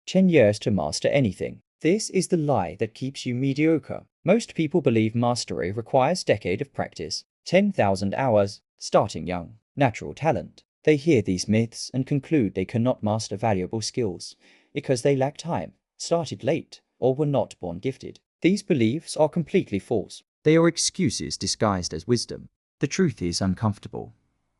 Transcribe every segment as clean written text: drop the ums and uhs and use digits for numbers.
10 years to master anything. This is the lie that keeps you mediocre. Most people believe mastery requires decades of practice, 10,000 hours, starting young, natural talent. They hear these myths and conclude they cannot master valuable skills because they lack time, started late, or were not born gifted. These beliefs are completely false. They are excuses disguised as wisdom. The truth is uncomfortable.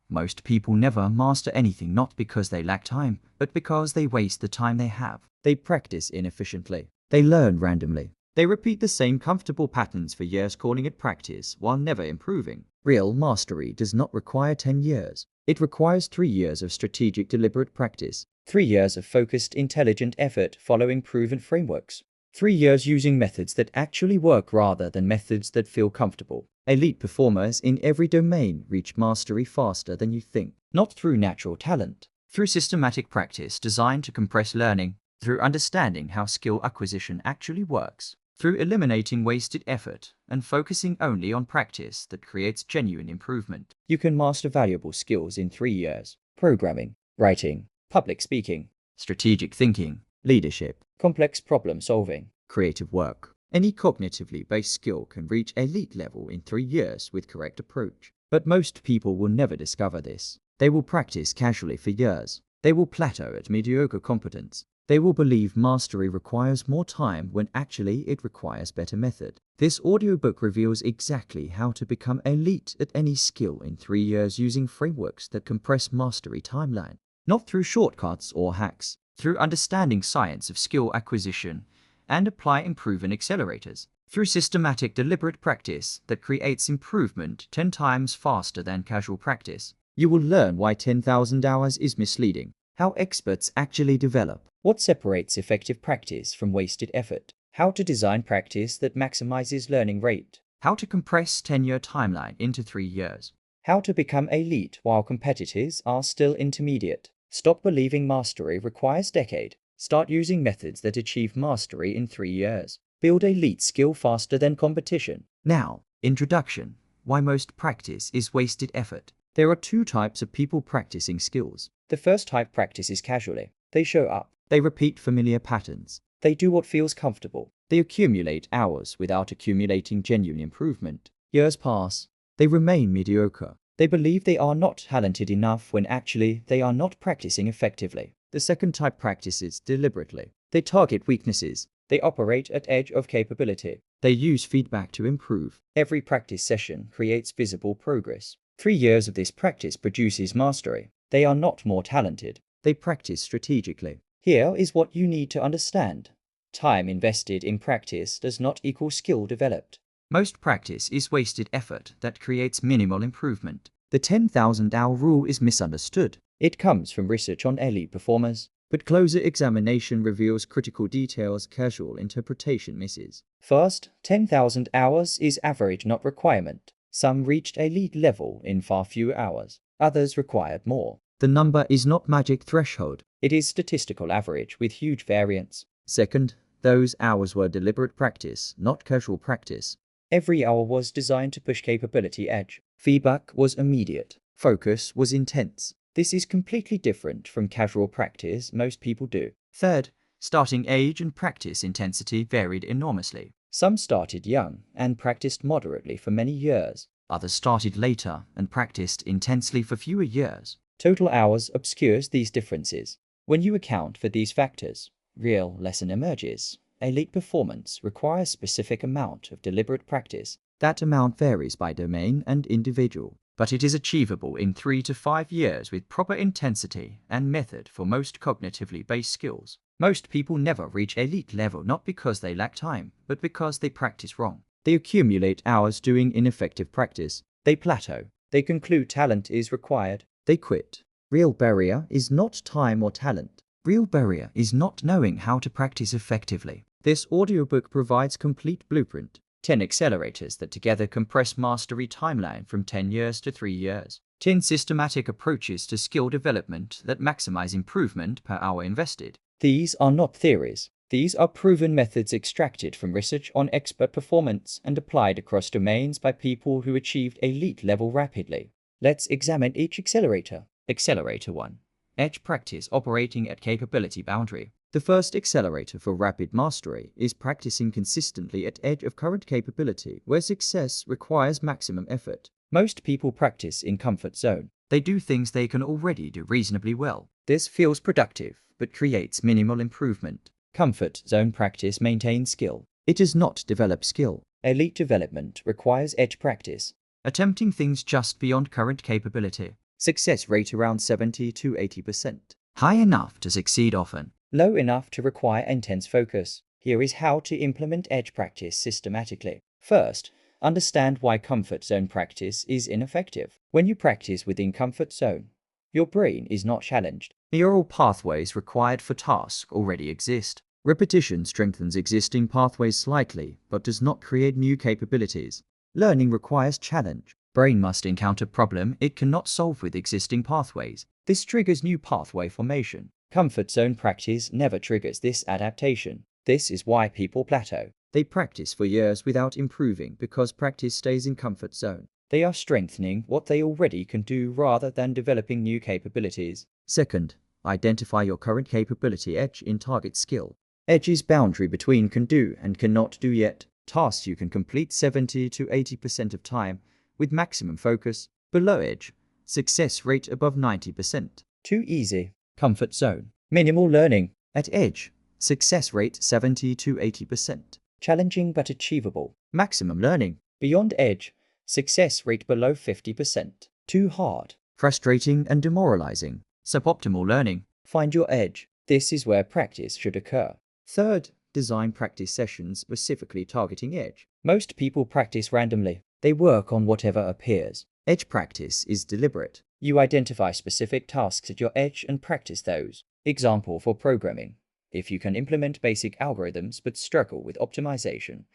Most people never master anything not because they lack time, but because they waste the time they have. They practice inefficiently. They learn randomly. They repeat the same comfortable patterns for years, calling it practice, while never improving. Real mastery does not require 10 years. It requires 3 years of strategic, deliberate practice. 3 years of focused, intelligent effort following proven frameworks. 3 years using methods that actually work rather than methods that feel comfortable. Elite performers in every domain reach mastery faster than you think. Not through natural talent, through systematic practice designed to compress learning, through understanding how skill acquisition actually works, through eliminating wasted effort and focusing only on practice that creates genuine improvement. You can master valuable skills in 3 years. Programming, writing, public speaking, strategic thinking, leadership, complex problem solving, creative work. Any cognitively based skill can reach elite level in 3 years with correct approach. But most people will never discover this. They will practice casually for years. They will plateau at mediocre competence. They will believe mastery requires more time when actually it requires better method. This audiobook reveals exactly how to become elite at any skill in 3 years using frameworks that compress mastery timeline. Not through shortcuts or hacks, through understanding science of skill acquisition and apply proven accelerators. Through systematic deliberate practice that creates improvement 10 times faster than casual practice. You will learn why 10,000 hours is misleading, how experts actually develop, what separates effective practice from wasted effort, how to design practice that maximizes learning rate, how to compress 10-year timeline into 3 years, how to become elite while competitors are still intermediate. Stop believing mastery requires decade. Start using methods that achieve mastery in 3 years. Build elite skill faster than competition. Now, introduction. Why most practice is wasted effort. There are 2 types of people practicing skills. The first type practices casually. They show up. They repeat familiar patterns. They do what feels comfortable. They accumulate hours without accumulating genuine improvement. Years pass. They remain mediocre. They believe they are not talented enough when actually they are not practicing effectively. The second type practices deliberately. They target weaknesses. They operate at edge of capability. They use feedback to improve. Every practice session creates visible progress. 3 years of this practice produces mastery. They are not more talented. They practice strategically. Here is what you need to understand. Time invested in practice does not equal skill developed. Most practice is wasted effort that creates minimal improvement. The 10,000-hour rule is misunderstood. It comes from research on elite performers, but closer examination reveals critical details casual interpretation misses. First, 10,000 hours is average, not requirement. Some reached elite level in far fewer hours. Others required more. The number is not magic threshold. It is statistical average with huge variance. Second, those hours were deliberate practice, not casual practice. Every hour was designed to push capability edge. Feedback was immediate. Focus was intense. This is completely different from casual practice most people do. Third, starting age and practice intensity varied enormously. Some started young and practiced moderately for many years. Others started later and practiced intensely for fewer years. Total hours obscures these differences. When you account for these factors, real lesson emerges. Elite performance requires specific amount of deliberate practice. That amount varies by domain and individual, but it is achievable in 3 to 5 years with proper intensity and method for most cognitively based skills. Most people never reach elite level not because they lack time, but because they practice wrong. They accumulate hours doing ineffective practice. They plateau. They conclude talent is required. They quit. Real barrier is not time or talent. Real barrier is not knowing how to practice effectively. This audiobook provides complete blueprint. 10 accelerators that together compress mastery timeline from 10 years to 3 years. 10 systematic approaches to skill development that maximize improvement per hour invested. These are not theories. These are proven methods extracted from research on expert performance and applied across domains by people who achieved elite level rapidly. Let's examine each accelerator. Accelerator 1. Edge practice operating at capability boundary. The first accelerator for rapid mastery is practicing consistently at edge of current capability, where success requires maximum effort. Most people practice in comfort zone. They do things they can already do reasonably well. This feels productive, but creates minimal improvement. Comfort zone practice maintains skill. It does not develop skill. Elite development requires edge practice, attempting things just beyond current capability. Success rate around 70 to 80%. High enough to succeed often, low enough to require intense focus. Here is how to implement edge practice systematically. First, understand why comfort zone practice is ineffective. When you practice within comfort zone, your brain is not challenged. Neural pathways required for tasks already exist. Repetition strengthens existing pathways slightly, but does not create new capabilities. Learning requires challenge. Brain must encounter problem it cannot solve with existing pathways. This triggers new pathway formation. Comfort zone practice never triggers this adaptation. This is why people plateau. They practice for years without improving because practice stays in comfort zone. They are strengthening what they already can do rather than developing new capabilities. Second, identify your current capability edge in target skill. Edge is boundary between can do and cannot do yet. Tasks you can complete 70 to 80% of time with maximum focus. Below edge, success rate above 90%. Too easy. Comfort zone. Minimal learning. At edge, success rate 70 to 80%. Challenging but achievable. Maximum learning. Beyond edge, success rate below 50%. Too hard. Frustrating and demoralizing. Suboptimal learning. Find your edge. This is where practice should occur. Third, design practice sessions specifically targeting edge. Most people practice randomly. They work on whatever appears. Edge practice is deliberate. You identify specific tasks at your edge and practice those. Example for programming. If you can implement basic algorithms but struggle with optimization,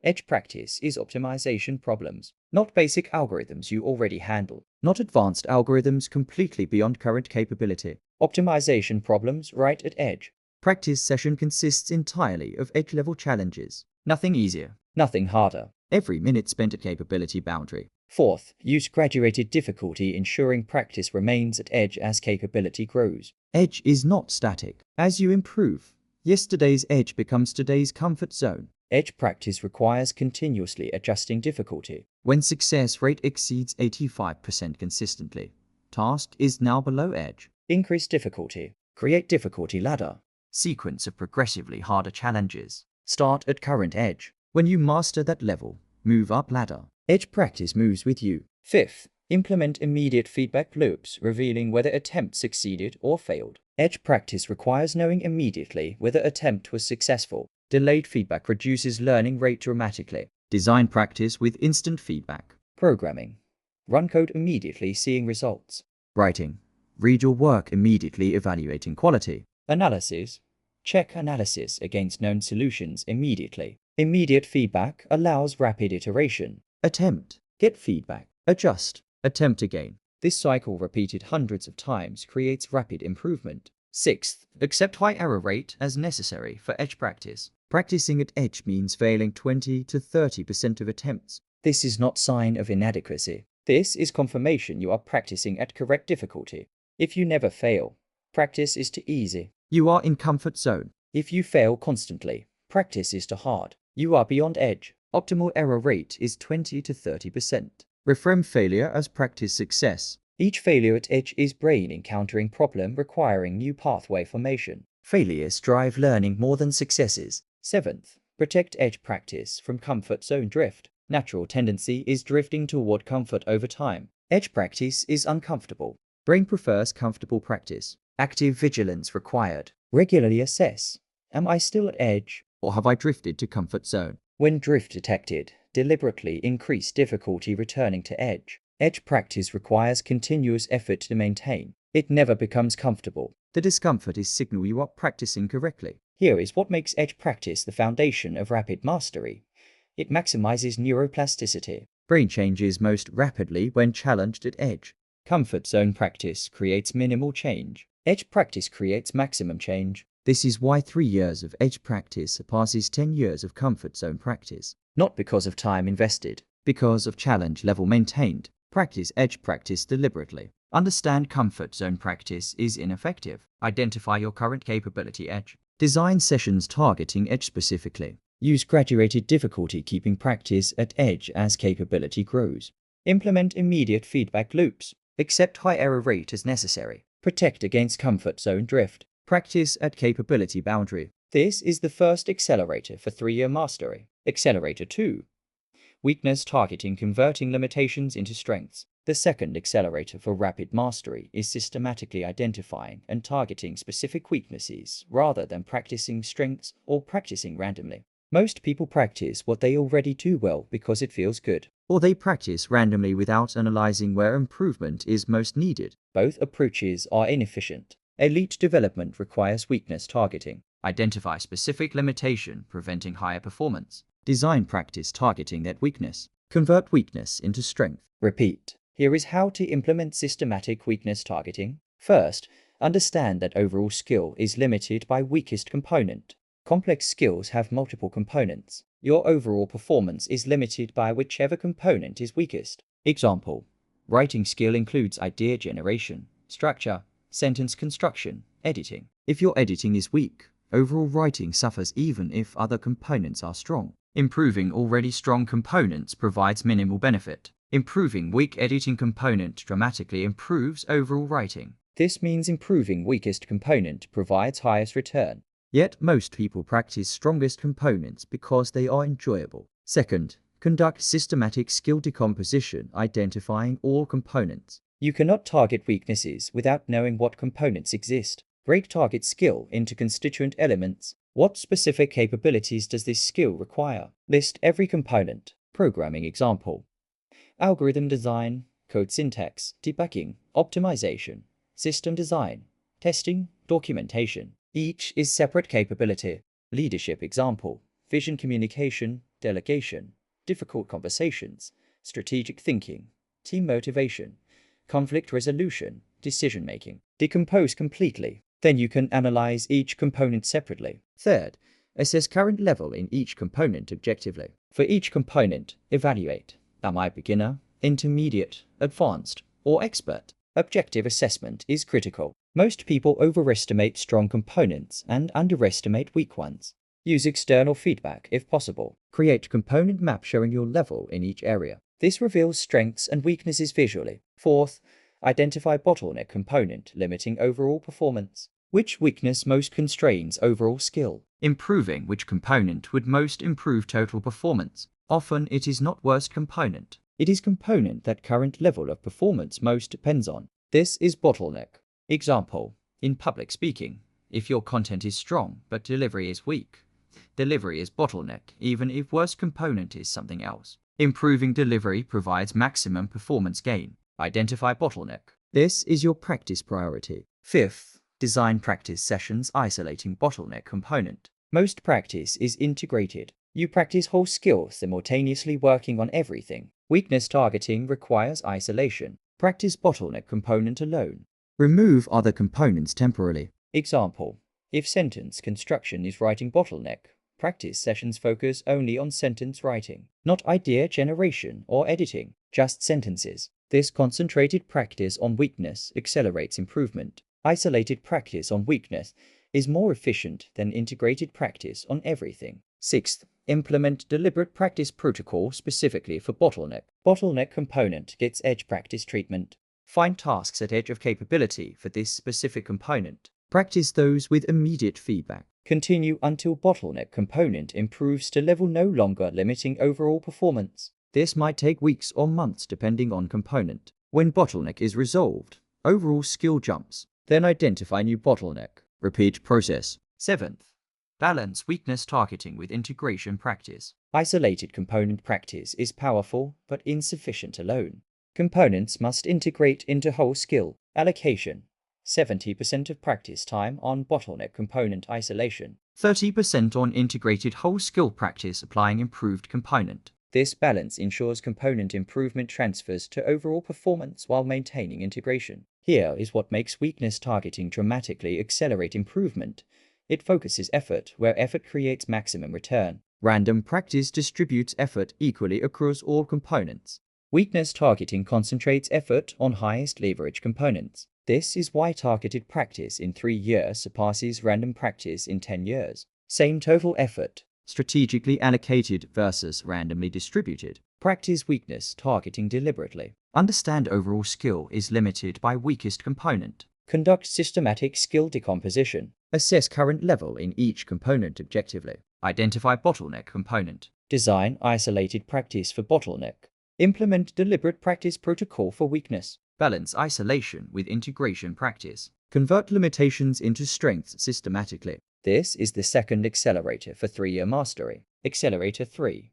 edge practice is optimization problems, not basic algorithms you already handle, not advanced algorithms completely beyond current capability. Optimization problems right at edge. Practice session consists entirely of edge-level challenges. Nothing easier, nothing harder. Every minute spent at capability boundary. Fourth, use graduated difficulty, ensuring practice remains at edge as capability grows. Edge is not static. As you improve, yesterday's edge becomes today's comfort zone. Edge practice requires continuously adjusting difficulty. When success rate exceeds 85% consistently, task is now below edge. Increase difficulty. Create difficulty ladder. Sequence of progressively harder challenges. Start at current edge. When you master that level, move up ladder. Edge practice moves with you. Fifth, implement immediate feedback loops, revealing whether attempt succeeded or failed. Edge practice requires knowing immediately whether attempt was successful. Delayed feedback reduces learning rate dramatically. Design practice with instant feedback. Programming. Run code immediately, seeing results. Writing. Read your work immediately, evaluating quality. Analysis. Check analysis against known solutions immediately. Immediate feedback allows rapid iteration. Attempt. Get feedback. Adjust. Attempt again. This cycle repeated hundreds of times creates rapid improvement. Sixth, accept high error rate as necessary for edge practice. Practicing at edge means failing 20 to 30% of attempts. This is not sign of inadequacy. This is confirmation you are practicing at correct difficulty. If you never fail, practice is too easy. You are in comfort zone. If you fail constantly, practice is too hard. You are beyond edge. Optimal error rate is 20 to 30%. Reframe failure as practice success. Each failure at edge is brain encountering problem requiring new pathway formation. Failures drive learning more than successes. Seventh, protect edge practice from comfort zone drift. Natural tendency is drifting toward comfort over time. Edge practice is uncomfortable. Brain prefers comfortable practice. Active vigilance required. Regularly assess. Am I still at edge, or have I drifted to comfort zone? When drift detected, deliberately increase difficulty returning to edge. Edge practice requires continuous effort to maintain. It never becomes comfortable. The discomfort is signal you are practicing correctly. Here is what makes edge practice the foundation of rapid mastery. It maximizes neuroplasticity. Brain changes most rapidly when challenged at edge. Comfort zone practice creates minimal change. Edge practice creates maximum change. This is why 3 years of edge practice surpasses 10 years of comfort zone practice. Not because of time invested, because of challenge level maintained. Practice edge practice deliberately. Understand comfort zone practice is ineffective. Identify your current capability edge. Design sessions targeting edge specifically. Use graduated difficulty, keeping practice at edge as capability grows. Implement immediate feedback loops. Accept high error rate as necessary. Protect against comfort zone drift. Practice at capability boundary. This is the first accelerator for 3-year mastery. Accelerator 2. Weakness targeting, converting limitations into strengths. The second accelerator for rapid mastery is systematically identifying and targeting specific weaknesses rather than practicing strengths or practicing randomly. Most people practice what they already do well because it feels good, or they practice randomly without analyzing where improvement is most needed. Both approaches are inefficient. Elite development requires weakness targeting. Identify specific limitation, preventing higher performance. Design practice targeting that weakness. Convert weakness into strength. Repeat. Here is how to implement systematic weakness targeting. First, understand that overall skill is limited by weakest component. Complex skills have multiple components. Your overall performance is limited by whichever component is weakest. Example: writing skill includes idea generation, structure, sentence construction, editing. If your editing is weak, overall writing suffers even if other components are strong. Improving already strong components provides minimal benefit. Improving weak editing component dramatically improves overall writing. This means improving weakest component provides highest return. Yet most people practice strongest components because they are enjoyable. Second, conduct systematic skill decomposition, identifying all components. You cannot target weaknesses without knowing what components exist. Break target skill into constituent elements. What specific capabilities does this skill require? List every component. Programming example: algorithm design, code syntax, debugging, optimization, system design, testing, documentation. Each is separate capability. Leadership example: vision communication, delegation, difficult conversations, strategic thinking, team motivation, conflict resolution, decision making. Decompose completely. Then you can analyze each component separately. Third, assess current level in each component objectively. For each component, evaluate: am I beginner, intermediate, advanced, or expert? Objective assessment is critical. Most people overestimate strong components and underestimate weak ones. Use external feedback if possible. Create component map showing your level in each area. This reveals strengths and weaknesses visually. Fourth, identify bottleneck component limiting overall performance. Which weakness most constrains overall skill? Improving which component would most improve total performance? Often it is not worst component. It is component that current level of performance most depends on. This is bottleneck. Example: in public speaking, if your content is strong but delivery is weak, delivery is bottleneck even if worst component is something else. Improving delivery provides maximum performance gain. Identify bottleneck. This is your practice priority. Fifth, design practice sessions isolating bottleneck component. Most practice is integrated. You practice whole skills simultaneously working on everything. Weakness targeting requires isolation. Practice bottleneck component alone. Remove other components temporarily. Example: if sentence construction is writing bottleneck, practice sessions focus only on sentence writing, not idea generation or editing, just sentences. This concentrated practice on weakness accelerates improvement. Isolated practice on weakness is more efficient than integrated practice on everything. Sixth, implement deliberate practice protocol specifically for bottleneck. Bottleneck component gets edge practice treatment. Find tasks at edge of capability for this specific component. Practice those with immediate feedback. Continue until bottleneck component improves to level no longer limiting overall performance. This might take weeks or months depending on component. When bottleneck is resolved, overall skill jumps. Then identify new bottleneck. Repeat process. Seventh, balance weakness targeting with integration practice. Isolated component practice is powerful but insufficient alone. Components must integrate into whole skill. Allocation: 70% of practice time on bottleneck component isolation, 30% on integrated whole skill practice applying improved component. This balance ensures component improvement transfers to overall performance while maintaining integration. Here is what makes weakness targeting dramatically accelerate improvement. It focuses effort where effort creates maximum return. Random practice distributes effort equally across all components. Weakness targeting concentrates effort on highest leverage components. This is why targeted practice in 3 years surpasses random practice in 10 years. Same total effort, strategically allocated versus randomly distributed. Practice weakness targeting deliberately. Understand overall skill is limited by weakest component. Conduct systematic skill decomposition. Assess current level in each component objectively. Identify bottleneck component. Design isolated practice for bottleneck. Implement deliberate practice protocol for weakness. Balance isolation with integration practice. Convert limitations into strengths systematically. This is the second accelerator for 3-year mastery. Accelerator 3.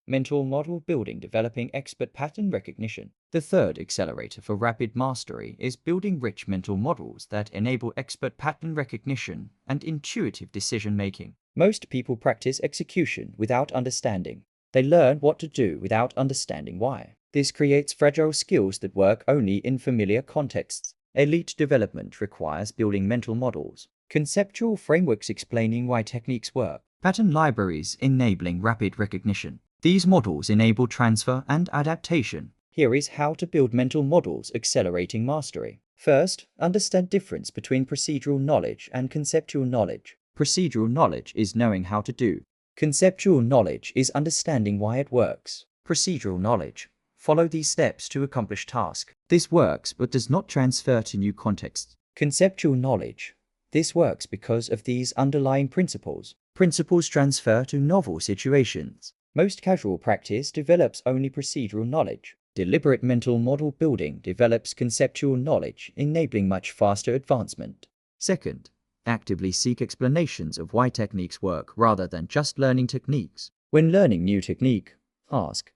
Mental model building developing expert pattern recognition. The third accelerator for rapid mastery is building rich mental models that enable expert pattern recognition and intuitive decision making. Most people practice execution without understanding. They learn what to do without understanding why. This creates fragile skills that work only in familiar contexts. Elite development requires building mental models, conceptual frameworks explaining why techniques work, pattern libraries enabling rapid recognition. These models enable transfer and adaptation. Here is how to build mental models accelerating mastery. First, understand difference between procedural knowledge and conceptual knowledge. Procedural knowledge is knowing how to do. Conceptual knowledge is understanding why it works. Procedural knowledge. Follow these steps to accomplish task. This works but does not transfer to new contexts. Conceptual knowledge. This works because of these underlying principles. Principles transfer to novel situations. Most casual practice develops only procedural knowledge. Deliberate mental model building develops conceptual knowledge, enabling much faster advancement. Second, actively seek explanations of why techniques work rather than just learning techniques. When learning new technique, ask,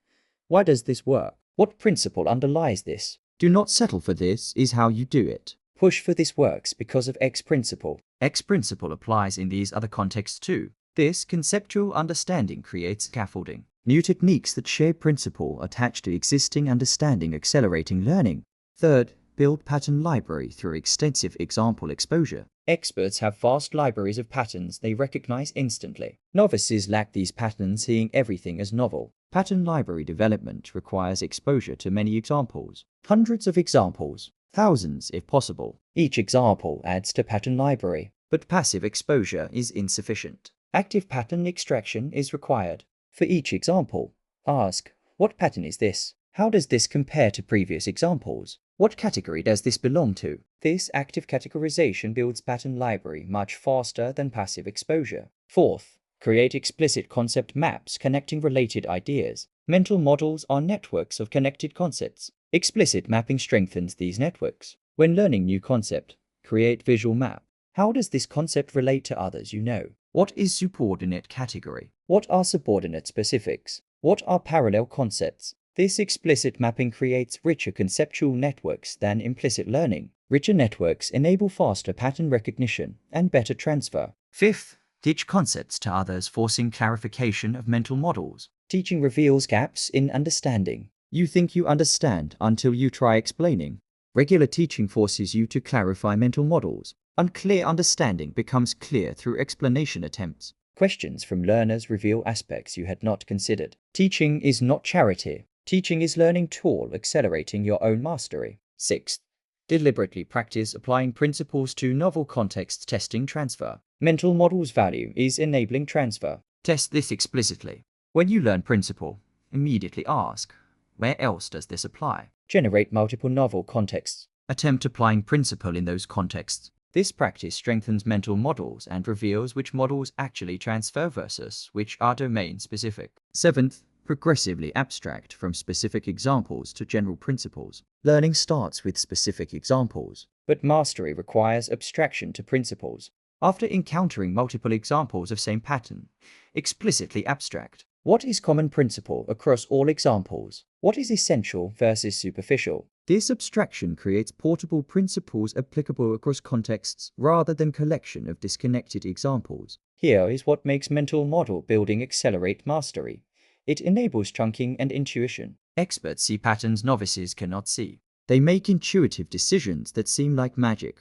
why does this work? What principle underlies this? Do not settle for this is how you do it. Push for this works because of X principle. X principle applies in these other contexts too. This conceptual understanding creates scaffolding. New techniques that share principle attached to existing understanding accelerating learning. Third, build pattern library through extensive example exposure. Experts have vast libraries of patterns they recognize instantly. Novices lack these patterns, seeing everything as novel. Pattern library development requires exposure to many examples. Hundreds of examples, thousands if possible. Each example adds to pattern library, but passive exposure is insufficient. Active pattern extraction is required. For each example, ask, what pattern is this? How does this compare to previous examples? What category does this belong to? This active categorization builds pattern library much faster than passive exposure. Fourth, create explicit concept maps connecting related ideas. Mental models are networks of connected concepts. Explicit mapping strengthens these networks. When learning new concept, create visual map. How does this concept relate to others you know? What is subordinate category? What are subordinate specifics? What are parallel concepts? This explicit mapping creates richer conceptual networks than implicit learning. Richer networks enable faster pattern recognition and better transfer. Fifth, teach concepts to others, forcing clarification of mental models. Teaching reveals gaps in understanding. You think you understand until you try explaining. Regular teaching forces you to clarify mental models. Unclear understanding becomes clear through explanation attempts. Questions from learners reveal aspects you had not considered. Teaching is not charity. Teaching is learning tool accelerating your own mastery. Sixth, deliberately practice applying principles to novel contexts, testing transfer. Mental models value is enabling transfer. Test this explicitly. When you learn principle, immediately ask, where else does this apply? Generate multiple novel contexts. Attempt applying principle in those contexts. This practice strengthens mental models and reveals which models actually transfer versus which are domain-specific. Seventh, progressively abstract from specific examples to general principles. Learning starts with specific examples, but mastery requires abstraction to principles. After encountering multiple examples of same pattern, explicitly abstract. What is common principle across all examples? What is essential versus superficial? This abstraction creates portable principles applicable across contexts rather than collection of disconnected examples. Here is what makes mental model building accelerate mastery. It enables chunking and intuition. Experts see patterns novices cannot see. They make intuitive decisions that seem like magic,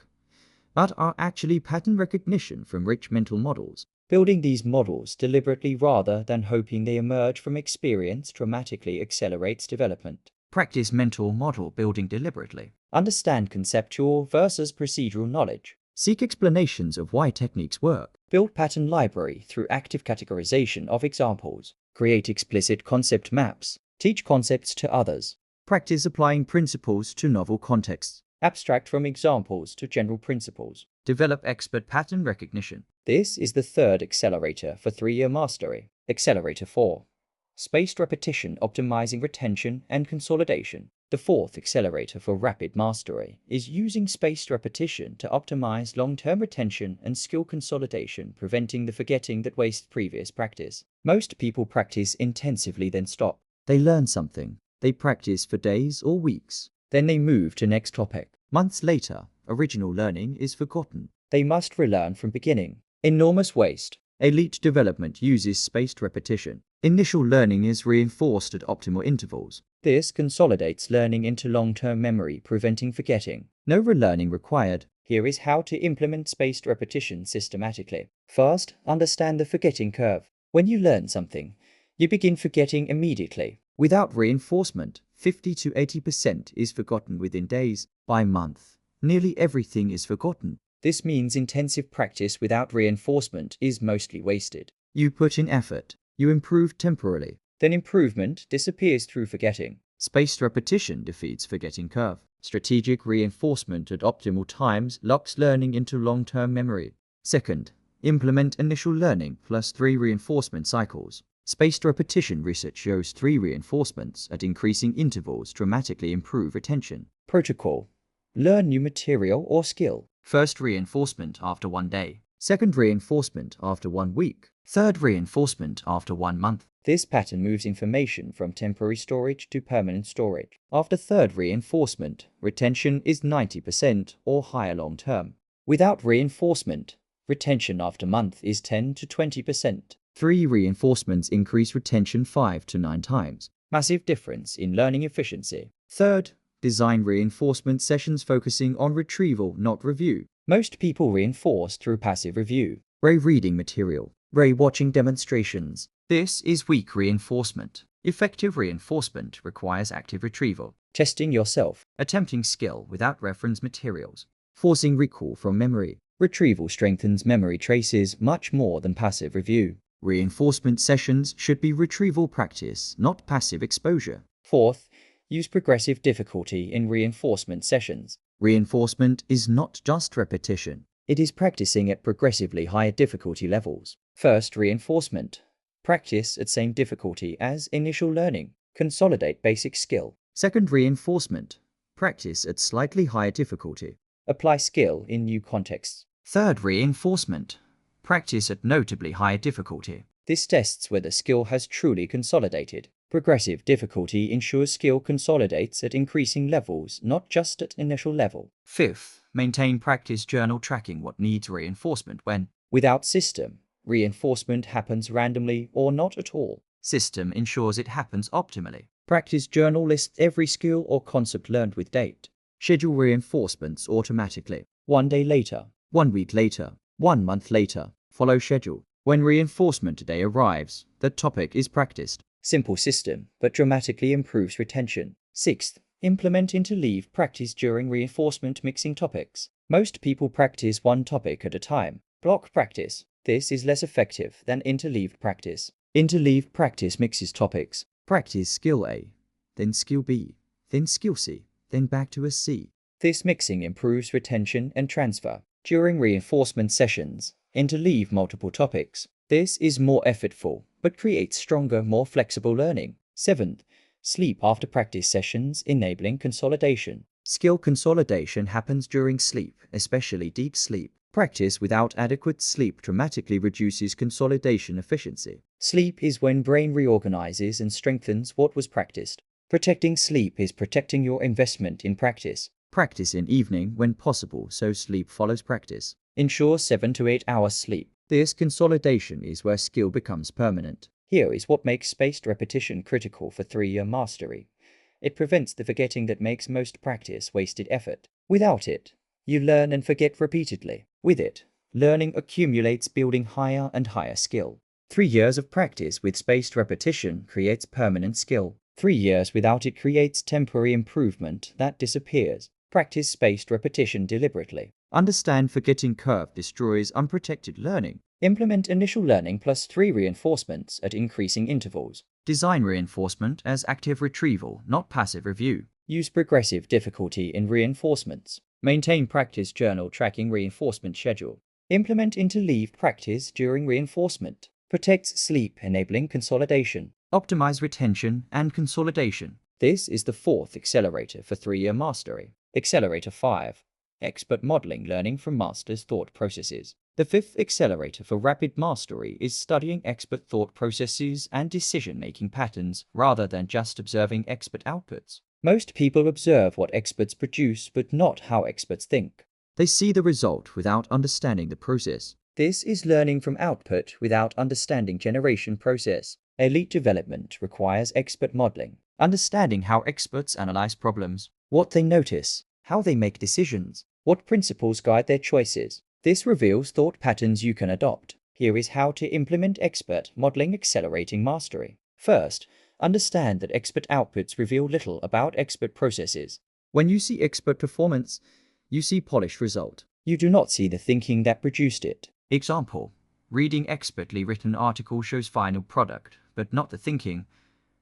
but are actually pattern recognition from rich mental models. Building these models deliberately rather than hoping they emerge from experience dramatically accelerates development. Practice mental model building deliberately. Understand conceptual versus procedural knowledge. Seek explanations of why techniques work. Build pattern library through active categorization of examples. Create explicit concept maps. Teach concepts to others. Practice applying principles to novel contexts. Abstract from examples to general principles. Develop expert pattern recognition. This is the third accelerator for 3-year mastery. Accelerator 4. Spaced repetition optimizing retention and consolidation. The fourth accelerator for rapid mastery is using spaced repetition to optimize long-term retention and skill consolidation, preventing the forgetting that wastes previous practice. Most people practice intensively then stop. They learn something. They practice for days or weeks. Then they move to next topic. Months later, original learning is forgotten. They must relearn from beginning. Enormous waste. Elite development uses spaced repetition. Initial learning is reinforced at optimal intervals. This consolidates learning into long-term memory, preventing forgetting. No relearning required. Here is how to implement spaced repetition systematically. First, understand the forgetting curve. When you learn something, you begin forgetting immediately. Without reinforcement, 50 to 80% is forgotten within days. By month, nearly everything is forgotten. This means intensive practice without reinforcement is mostly wasted. You put in effort. You improve temporarily. Then improvement disappears through forgetting. Spaced repetition defeats forgetting curve. Strategic reinforcement at optimal times locks learning into long-term memory. Second, implement initial learning plus 3 reinforcement cycles. Spaced repetition research shows 3 reinforcements at increasing intervals dramatically improve retention. Protocol. Learn new material or skill. First reinforcement after 1 day. Second reinforcement after 1 week. Third reinforcement after 1 month. This pattern moves information from temporary storage to permanent storage. After third reinforcement, retention is 90% or higher long term. Without reinforcement, retention after month is 10 to 20%. 3 reinforcements increase retention 5 to 9 times. Massive difference in learning efficiency. Third, design reinforcement sessions focusing on retrieval, not review. Most people reinforce through passive review. Reading material. Watching demonstrations. This is weak reinforcement. Effective reinforcement requires active retrieval. Testing yourself. Attempting skill without reference materials. Forcing recall from memory. Retrieval strengthens memory traces much more than passive review. Reinforcement sessions should be retrieval practice, not passive exposure. Fourth, use progressive difficulty in reinforcement sessions. Reinforcement is not just repetition. It is practicing at progressively higher difficulty levels. First reinforcement. Practice at same difficulty as initial learning. Consolidate basic skill. Second reinforcement. Practice at slightly higher difficulty. Apply skill in new contexts. Third reinforcement. Practice at notably higher difficulty. This tests whether skill has truly consolidated. Progressive difficulty ensures skill consolidates at increasing levels, not just at initial level. Fifth, maintain practice journal tracking what needs reinforcement when. Without system, reinforcement happens randomly or not at all. System ensures it happens optimally. Practice journal lists every skill or concept learned with date. Schedule reinforcements automatically. 1 day later, 1 week later, 1 month later. Follow schedule. When reinforcement day arrives, the topic is practiced. Simple system, but dramatically improves retention. Sixth, implement interleave practice during reinforcement mixing topics. Most people practice 1 topic at a time. Block practice. This is less effective than interleaved practice. Interleaved practice mixes topics. Practice skill A, then skill B, then skill C, then back to a C. This mixing improves retention and transfer. During reinforcement sessions, interleave multiple topics. This is more effortful, but creates stronger, more flexible learning. Seventh, sleep after practice sessions, enabling consolidation. Skill consolidation happens during sleep, especially deep sleep. Practice without adequate sleep dramatically reduces consolidation efficiency. Sleep is when brain reorganizes and strengthens what was practiced. Protecting sleep is protecting your investment in practice. Practice in evening when possible so sleep follows practice. Ensure 7 to 8 hours sleep. This consolidation is where skill becomes permanent. Here is what makes spaced repetition critical for 3-year mastery. It prevents the forgetting that makes most practice wasted effort. Without it, you learn and forget repeatedly. With it, learning accumulates, building higher and higher skill. 3 years of practice with spaced repetition creates permanent skill. 3 years without it creates temporary improvement that disappears. Practice spaced repetition deliberately. Understand forgetting curve destroys unprotected learning. Implement initial learning plus 3 reinforcements at increasing intervals. Design reinforcement as active retrieval, not passive review. Use progressive difficulty in reinforcements. Maintain practice journal tracking reinforcement schedule. Implement interleave practice during reinforcement. Protects sleep, enabling consolidation. Optimize retention and consolidation. This is the 4th accelerator for 3-year mastery. Accelerator 5. Expert modeling learning from master's thought processes. The 5th accelerator for rapid mastery is studying expert thought processes and decision-making patterns rather than just observing expert outputs. Most people observe what experts produce, but not how experts think. They see the result without understanding the process. This is learning from output without understanding generation process. Elite development requires expert modeling, understanding how experts analyze problems, what they notice, how they make decisions, what principles guide their choices. This reveals thought patterns you can adopt. Here is how to implement expert modeling accelerating mastery. First, understand that expert outputs reveal little about expert processes. When you see expert performance, you see polished result. You do not see the thinking that produced it. Example: reading expertly written article shows final product, but not the thinking,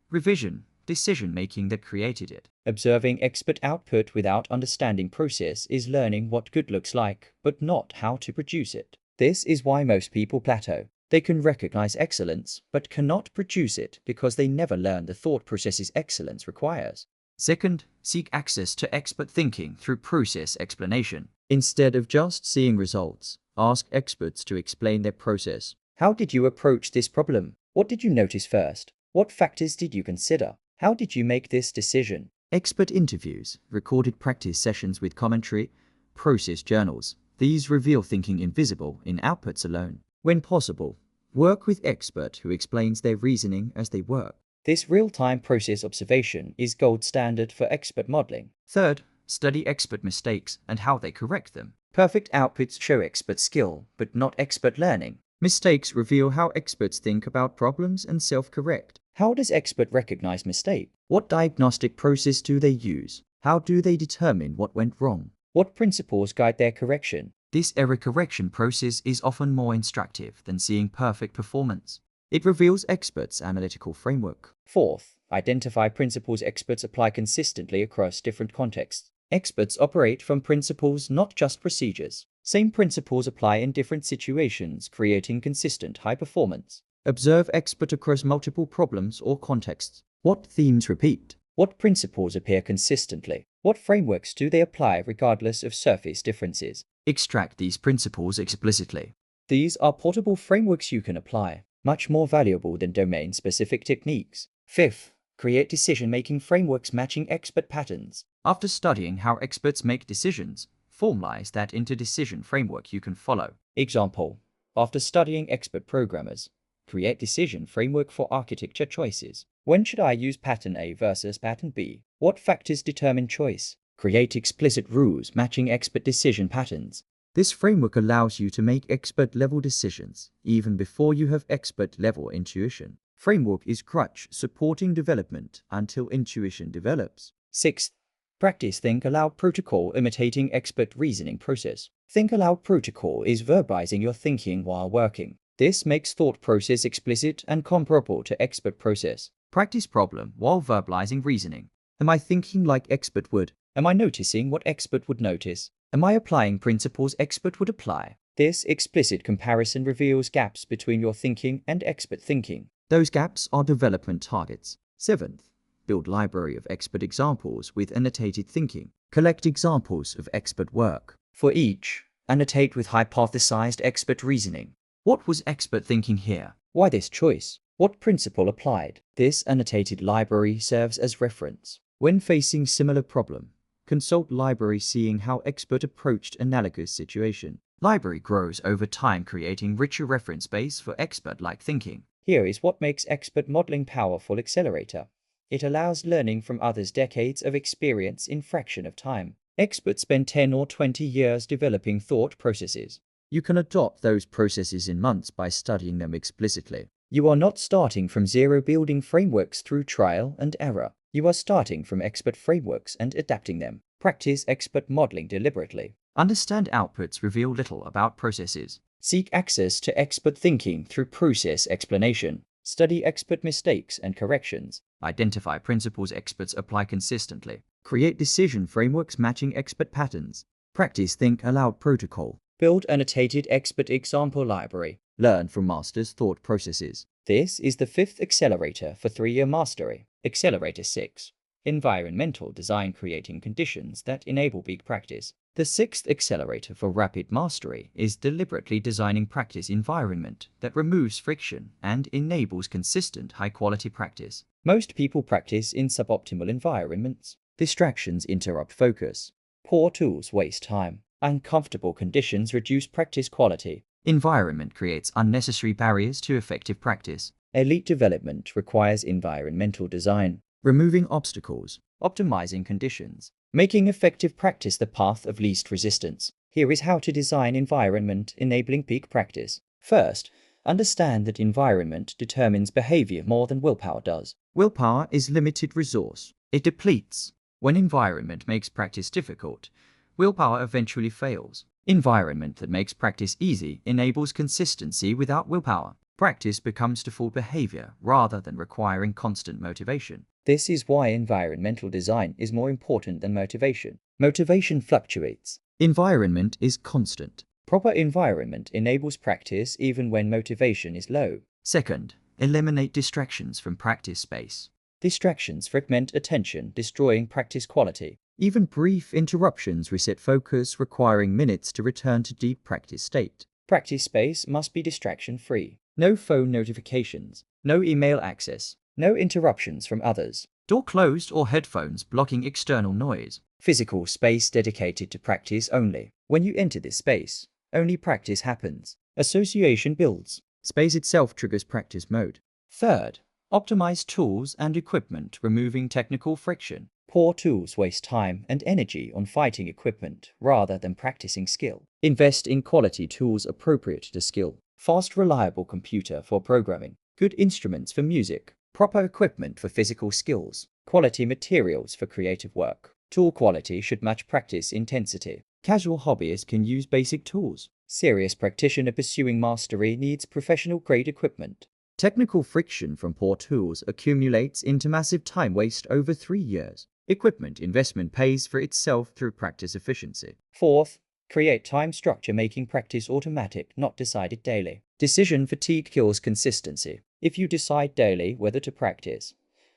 revision, decision-making that created it. Observing expert output without understanding process is learning what good looks like, but not how to produce it. This is why most people plateau. They can recognize excellence, but cannot produce it because they never learn the thought processes excellence requires. Second, seek access to expert thinking through process explanation. Instead of just seeing results, ask experts to explain their process. How did you approach this problem? What did you notice first? What factors did you consider? How did you make this decision? Expert interviews, recorded practice sessions with commentary, process journals. These reveal thinking invisible in outputs alone. When possible, work with expert who explains their reasoning as they work. This real-time process observation is gold standard for expert modeling. Third, study expert mistakes and how they correct them. Perfect outputs show expert skill, but not expert learning. Mistakes reveal how experts think about problems and self-correct. How does expert recognize mistake? What diagnostic process do they use? How do they determine what went wrong? What principles guide their correction? This error correction process is often more instructive than seeing perfect performance. It reveals experts' analytical framework. Fourth, identify principles experts apply consistently across different contexts. Experts operate from principles, not just procedures. Same principles apply in different situations, creating consistent high performance. Observe expert across multiple problems or contexts. What themes repeat? What principles appear consistently? What frameworks do they apply regardless of surface differences? Extract these principles explicitly. These are portable frameworks you can apply, much more valuable than domain-specific techniques. Fifth, create decision-making frameworks matching expert patterns. After studying how experts make decisions, formalize that into decision framework you can follow. Example: after studying expert programmers, create decision framework for architecture choices. When should I use pattern A versus pattern B? What factors determine choice? Create explicit rules matching expert decision patterns. This framework allows you to make expert-level decisions, even before you have expert-level intuition. Framework is crutch supporting development until intuition develops. Sixth, practice think aloud protocol imitating expert reasoning process. Think aloud protocol is verbalizing your thinking while working. This makes thought process explicit and comparable to expert process. Practice problem while verbalizing reasoning. Am I thinking like expert would? Am I noticing what expert would notice? Am I applying principles expert would apply? This explicit comparison reveals gaps between your thinking and expert thinking. Those gaps are development targets. Seventh, build library of expert examples with annotated thinking. Collect examples of expert work. For each, annotate with hypothesized expert reasoning. What was expert thinking here? Why this choice? What principle applied? This annotated library serves as reference. When facing similar problem, consult library seeing how expert approached analogous situation. Library grows over time, creating richer reference base for expert-like thinking. Here is what makes expert modeling powerful accelerator. It allows learning from others' decades of experience in fraction of time. Experts spend 10 or 20 years developing thought processes. You can adopt those processes in months by studying them explicitly. You are not starting from zero building frameworks through trial and error. You are starting from expert frameworks and adapting them. Practice expert modeling deliberately. Understand outputs reveal little about processes. Seek access to expert thinking through process explanation. Study expert mistakes and corrections. Identify principles experts apply consistently. Create decision frameworks matching expert patterns. Practice think aloud protocol. Build annotated expert example library. Learn from masters' thought processes. This is the 5th accelerator for 3-year mastery. Accelerator 6. Environmental design, creating conditions that enable peak practice. The 6th accelerator for rapid mastery is deliberately designing practice environment that removes friction and enables consistent high-quality practice. Most people practice in suboptimal environments. Distractions interrupt focus. Poor tools waste time. Uncomfortable conditions reduce practice quality. Environment creates unnecessary barriers to effective practice. Elite development requires environmental design. Removing obstacles. Optimizing conditions. Making effective practice the path of least resistance. Here is how to design environment enabling peak practice. First, understand that environment determines behavior more than willpower does. Willpower is limited resource. It depletes. When environment makes practice difficult, willpower eventually fails. Environment that makes practice easy enables consistency without willpower. Practice becomes default behavior rather than requiring constant motivation. This is why environmental design is more important than motivation. Motivation fluctuates. Environment is constant. Proper environment enables practice even when motivation is low. Second, eliminate distractions from practice space. Distractions fragment attention, destroying practice quality. Even brief interruptions reset focus, requiring minutes to return to deep practice state. Practice space must be distraction-free. No phone notifications, no email access, no interruptions from others. Door closed or headphones blocking external noise. Physical space dedicated to practice only. When you enter this space, only practice happens. Association builds. Space itself triggers practice mode. Third, optimize tools and equipment, removing technical friction. Poor tools waste time and energy on fighting equipment rather than practicing skill. Invest in quality tools appropriate to skill. Fast, reliable computer for programming. Good instruments for music. Proper equipment for physical skills. Quality materials for creative work. Tool quality should match practice intensity. Casual hobbyists can use basic tools. Serious practitioner pursuing mastery needs professional-grade equipment. Technical friction from poor tools accumulates into massive time waste over 3 years. Equipment investment pays for itself through practice efficiency. Fourth, create time structure, making practice automatic, not decided daily. Decision fatigue kills consistency. If you decide daily whether to practice,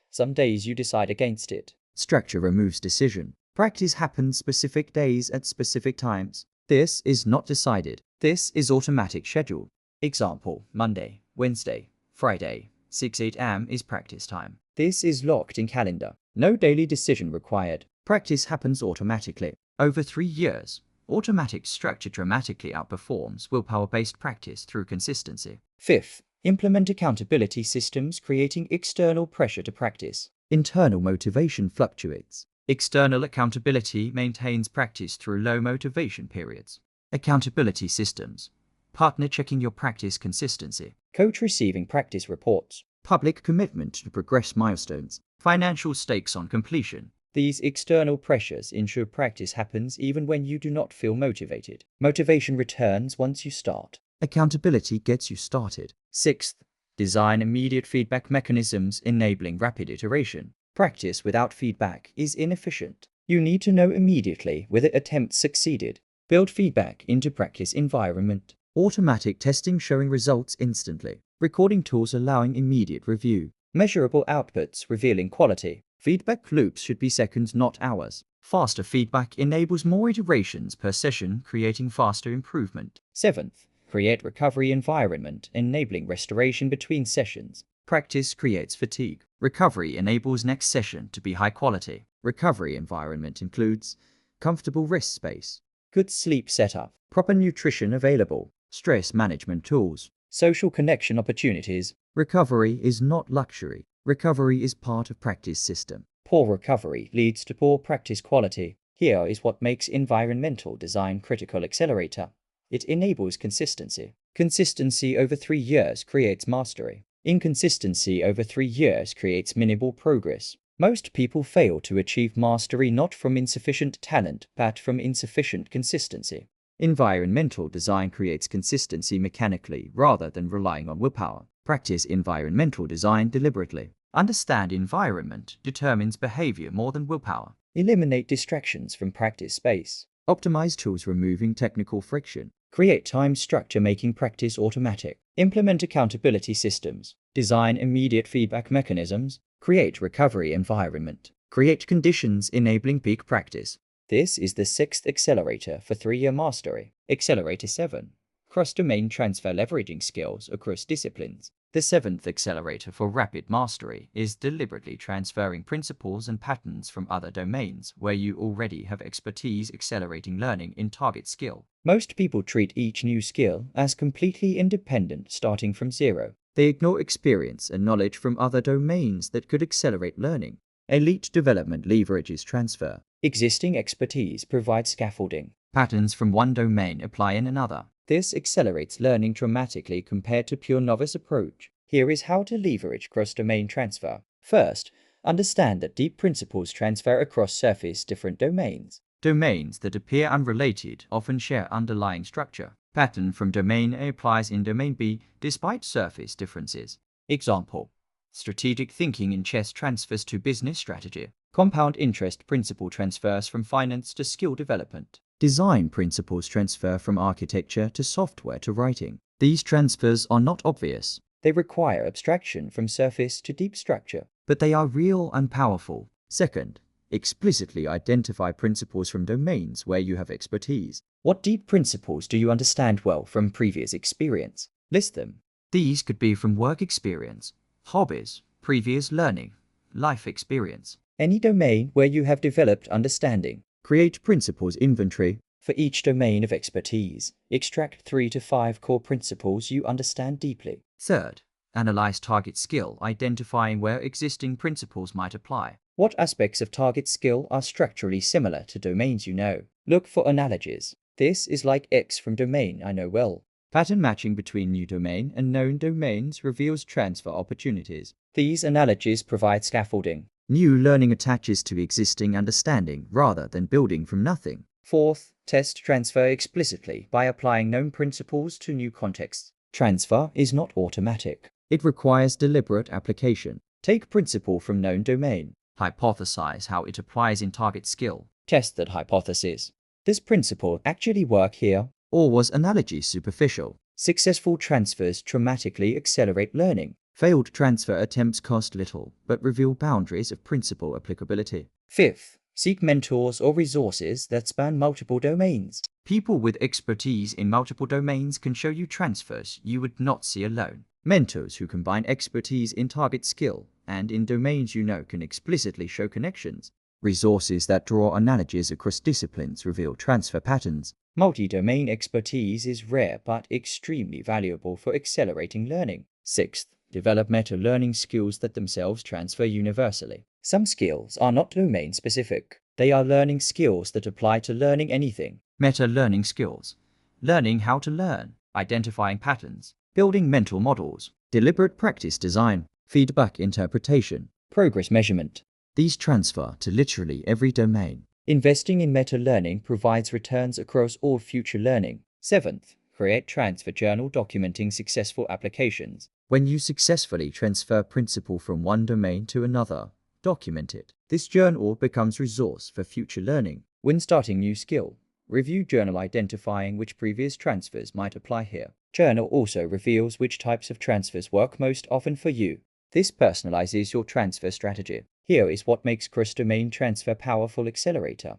some days you decide against it. Structure removes decision. Practice happens specific days at specific times. This is not decided. This is automatic schedule. Example, Monday, Wednesday, Friday, 6-8 am is practice time. This is locked in calendar. No daily decision required. Practice happens automatically. Over 3 years, automatic structure dramatically outperforms willpower-based practice through consistency. Fifth, implement accountability systems, creating external pressure to practice. Internal motivation fluctuates. External accountability maintains practice through low motivation periods. Accountability systems. Partner checking your practice consistency. Coach receiving practice reports. Public commitment to progress milestones. Financial stakes on completion. These external pressures ensure practice happens even when you do not feel motivated. Motivation returns once you start. Accountability gets you started. Sixth, design immediate feedback mechanisms enabling rapid iteration. Practice without feedback is inefficient. You need to know immediately whether attempts succeeded. Build feedback into practice environment. Automatic testing showing results instantly. Recording tools allowing immediate review. Measurable outputs revealing quality. Feedback loops should be seconds, not hours. Faster feedback enables more iterations per session, creating faster improvement. Seventh, create recovery environment, enabling restoration between sessions. Practice creates fatigue. Recovery enables next session to be high quality. Recovery environment includes comfortable rest space, good sleep setup, proper nutrition available, stress management tools, social connection opportunities. Recovery is not luxury. Recovery is part of practice system. Poor recovery leads to poor practice quality. Here is what makes environmental design critical accelerator. It enables consistency. Consistency over 3 years creates mastery. Inconsistency over 3 years creates minimal progress. Most people fail to achieve mastery not from insufficient talent, but from insufficient consistency. Environmental design creates consistency mechanically rather than relying on willpower. Practice environmental design deliberately. Understand environment determines behavior more than willpower. Eliminate distractions from practice space. Optimize tools removing technical friction. Create time structure making practice automatic. Implement accountability systems. Design immediate feedback mechanisms. Create recovery environment. Create conditions enabling peak practice. This is the 6th accelerator for 3-year mastery. Accelerator 7. Cross-domain transfer leveraging skills across disciplines. The 7th accelerator for rapid mastery is deliberately transferring principles and patterns from other domains where you already have expertise, accelerating learning in target skill. Most people treat each new skill as completely independent, starting from zero. They ignore experience and knowledge from other domains that could accelerate learning. Elite development leverages transfer. Existing expertise provides scaffolding. Patterns from one domain apply in another. This accelerates learning dramatically compared to pure novice approach. Here is how to leverage cross-domain transfer. First, understand that deep principles transfer across surface different domains. Domains that appear unrelated often share underlying structure. Pattern from domain A applies in domain B despite surface differences. Example: strategic thinking in chess transfers to business strategy. Compound interest principle transfers from finance to skill development. Design principles transfer from architecture to software to writing. These transfers are not obvious. They require abstraction from surface to deep structure, but they are real and powerful. Second, explicitly identify principles from domains where you have expertise. What deep principles do you understand well from previous experience? List them. These could be from work experience, hobbies, previous learning, life experience. Any domain where you have developed understanding. Create principles inventory. For each domain of expertise, extract 3 to 5 core principles you understand deeply. Third, analyze target skill, identifying where existing principles might apply. What aspects of target skill are structurally similar to domains you know? Look for analogies. This is like X from domain I know well. Pattern matching between new domain and known domains reveals transfer opportunities. These analogies provide scaffolding. New learning attaches to existing understanding rather than building from nothing. Fourth, test transfer explicitly by applying known principles to new contexts. Transfer is not automatic. It requires deliberate application. Take principle from known domain. Hypothesize how it applies in target skill. Test that hypothesis. Does principle actually work here, or was analogy superficial? Successful transfers dramatically accelerate learning. Failed transfer attempts cost little, but reveal boundaries of principle applicability. Fifth, seek mentors or resources that span multiple domains. People with expertise in multiple domains can show you transfers you would not see alone. Mentors who combine expertise in target skill and in domains you know can explicitly show connections. Resources that draw analogies across disciplines reveal transfer patterns. Multi-domain expertise is rare but extremely valuable for accelerating learning. Sixth, develop meta-learning skills that themselves transfer universally. Some skills are not domain-specific. They are learning skills that apply to learning anything. Meta-learning skills. Learning how to learn, identifying patterns, building mental models, deliberate practice design, feedback interpretation, progress measurement. These transfer to literally every domain. Investing in meta-learning provides returns across all future learning. Seventh, create transfer journal documenting successful applications. When you successfully transfer principle from one domain to another, document it. This journal becomes resource for future learning. When starting new skill, review journal identifying which previous transfers might apply here. Journal also reveals which types of transfers work most often for you. This personalizes your transfer strategy. Here is what makes cross-domain transfer powerful accelerator.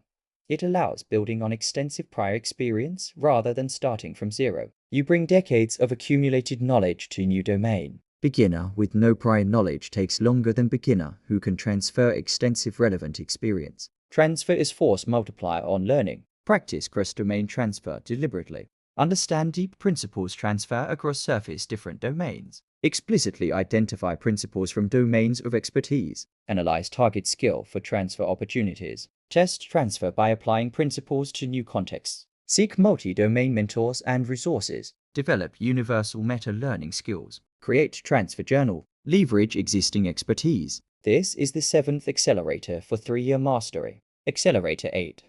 It allows building on extensive prior experience rather than starting from zero. You bring decades of accumulated knowledge to a new domain. Beginner with no prior knowledge takes longer than beginner who can transfer extensive relevant experience. Transfer is force multiplier on learning. Practice cross-domain transfer deliberately. Understand deep principles transfer across surface different domains. Explicitly identify principles from domains of expertise. Analyze target skill for transfer opportunities. Test transfer by applying principles to new contexts. Seek multi-domain mentors and resources. Develop universal meta-learning skills. Create transfer journal. Leverage existing expertise. This is the 7th accelerator for 3-year mastery. Accelerator 8.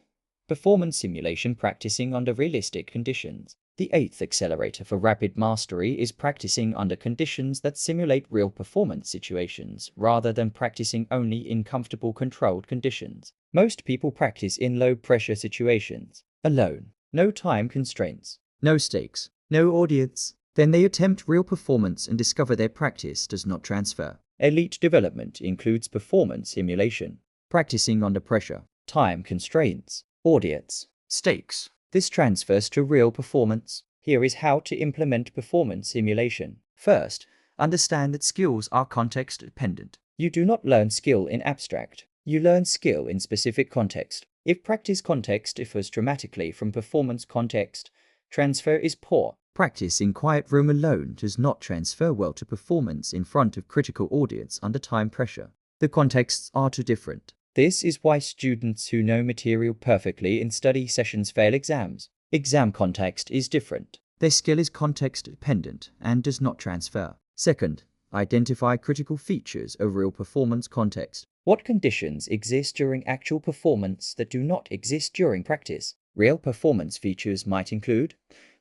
Performance simulation practicing under realistic conditions. The 8th accelerator for rapid mastery is practicing under conditions that simulate real performance situations rather than practicing only in comfortable controlled conditions. Most people practice in low-pressure situations, alone, no time constraints, no stakes, no audience. Then they attempt real performance and discover their practice does not transfer. Elite development includes performance simulation, practicing under pressure, time constraints, audience, stakes. This transfers to real performance. Here is how to implement performance simulation. First, understand that skills are context dependent. You do not learn skill in abstract. You learn skill in specific context. If practice context differs dramatically from performance context, transfer is poor. Practice in quiet room alone does not transfer well to performance in front of critical audience under time pressure. The contexts are too different. This is why students who know material perfectly in study sessions fail exams. Exam context is different. Their skill is context dependent and does not transfer. Second, identify critical features of real performance context. What conditions exist during actual performance that do not exist during practice? Real performance features might include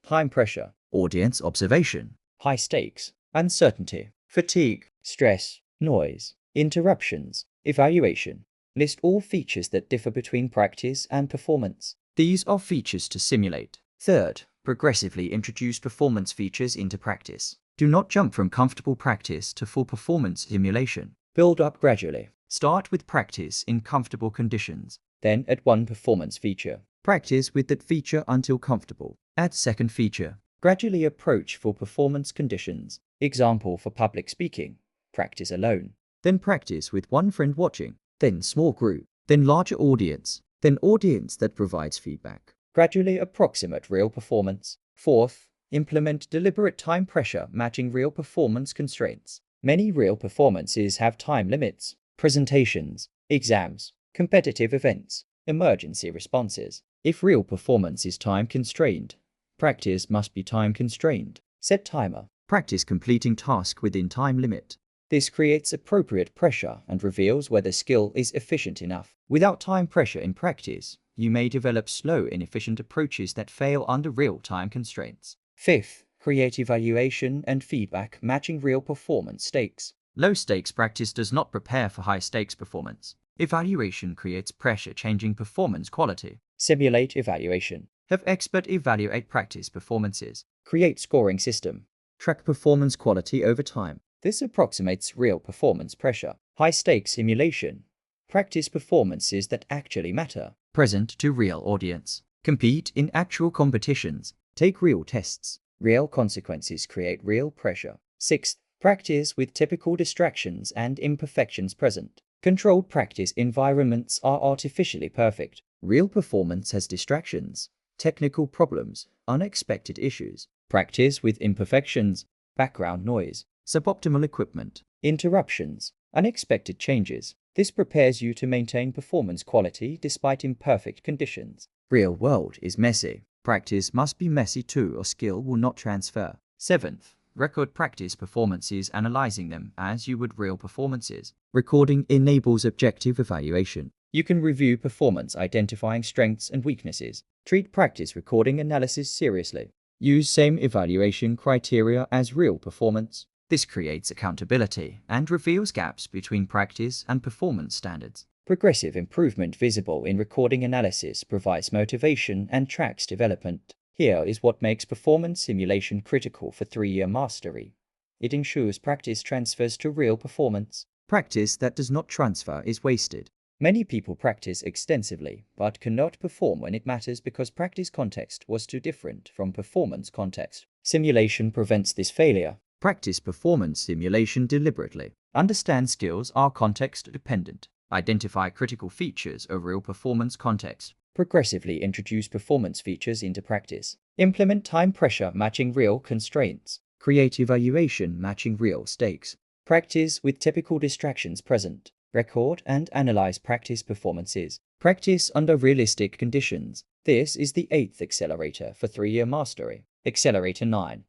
time pressure, audience observation, high stakes, uncertainty, fatigue, stress, noise, interruptions, evaluation. List all features that differ between practice and performance. These are features to simulate. Third, progressively introduce performance features into practice. Do not jump from comfortable practice to full performance simulation. Build up gradually. Start with practice in comfortable conditions, then add one performance feature. Practice with that feature until comfortable. Add second feature. Gradually approach full performance conditions. Example for public speaking. Practice alone. Then practice with one friend watching. Then small group, then larger audience, then audience that provides feedback. Gradually approximate real performance. Fourth, implement deliberate time pressure matching real performance constraints. Many real performances have time limits. Presentations, exams, competitive events, emergency responses. If real performance is time constrained, practice must be time constrained. Set timer. Practice completing task within time limit. This creates appropriate pressure and reveals whether skill is efficient enough. Without time pressure in practice, you may develop slow, inefficient approaches that fail under real-time constraints. Fifth, create evaluation and feedback matching real performance stakes. Low-stakes practice does not prepare for high-stakes performance. Evaluation creates pressure changing performance quality. Simulate evaluation. Have expert evaluate practice performances. Create scoring system. Track performance quality over time. This approximates real performance pressure. High-stakes simulation. Practice performances that actually matter. Present to real audience. Compete in actual competitions. Take real tests. Real consequences create real pressure. Sixth, practice with typical distractions and imperfections present. Controlled practice environments are artificially perfect. Real performance has distractions, technical problems, unexpected issues. Practice with imperfections, background noise, suboptimal equipment, interruptions, unexpected changes. This prepares you to maintain performance quality despite imperfect conditions. Real world is messy. Practice must be messy too or skill will not transfer. Seventh, record practice performances analyzing them as you would real performances. Recording enables objective evaluation. You can review performance identifying strengths and weaknesses. Treat practice recording analysis seriously. Use same evaluation criteria as real performance. This creates accountability and reveals gaps between practice and performance standards. Progressive improvement visible in recording analysis provides motivation and tracks development. Here is what makes performance simulation critical for 3-year mastery. It ensures practice transfers to real performance. Practice that does not transfer is wasted. Many people practice extensively, but cannot perform when it matters because practice context was too different from performance context. Simulation prevents this failure. Practice performance simulation deliberately. Understand skills are context dependent. Identify critical features of real performance context. Progressively introduce performance features into practice. Implement time pressure matching real constraints. Create evaluation matching real stakes. Practice with typical distractions present. Record and analyze practice performances. Practice under realistic conditions. This is the 8th accelerator for 3-year mastery. Accelerator 9.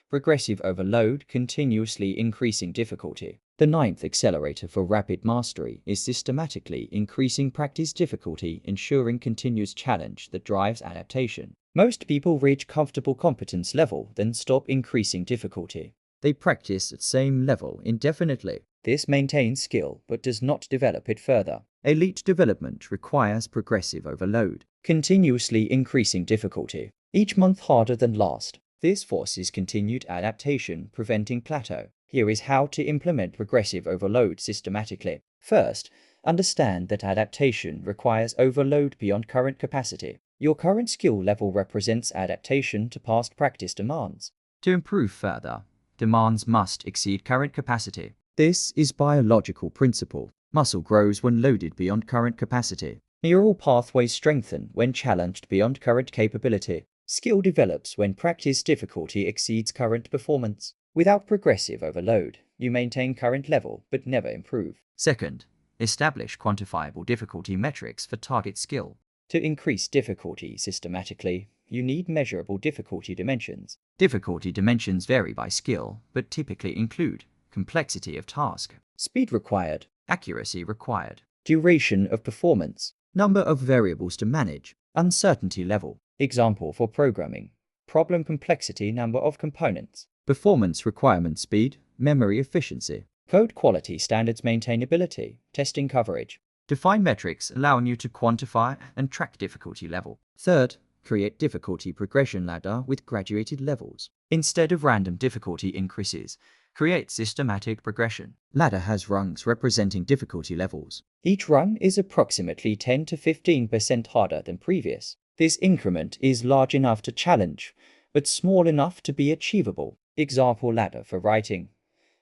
progressive overload, continuously increasing difficulty. The ninth accelerator for rapid mastery is systematically increasing practice difficulty, ensuring continuous challenge that drives adaptation. Most people reach comfortable competence level, then stop increasing difficulty. They practice at same level indefinitely. This maintains skill but does not develop it further. Elite development requires progressive overload, continuously increasing difficulty, each month harder than last. This forces continued adaptation, preventing plateau. Here is how to implement progressive overload systematically. First, understand that adaptation requires overload beyond current capacity. Your current skill level represents adaptation to past practice demands. To improve further, demands must exceed current capacity. This is biological principle. Muscle grows when loaded beyond current capacity. Neural pathways strengthen when challenged beyond current capability. Skill develops when practice difficulty exceeds current performance. Without progressive overload, you maintain current level but never improve. Second, establish quantifiable difficulty metrics for target skill. To increase difficulty systematically, you need measurable difficulty dimensions. Difficulty dimensions vary by skill, but typically include complexity of task, speed required, accuracy required, duration of performance, number of variables to manage, uncertainty level. Example for programming: problem complexity, number of components, performance requirement, speed, memory efficiency, code quality standards, maintainability, testing coverage. Define metrics allowing you to quantify and track difficulty level. Third, create difficulty progression ladder with graduated levels. Instead of random difficulty increases, create systematic progression. Ladder has rungs representing difficulty levels. Each rung is approximately 10 to 15% harder than previous. This increment is large enough to challenge, but small enough to be achievable. Example ladder for writing: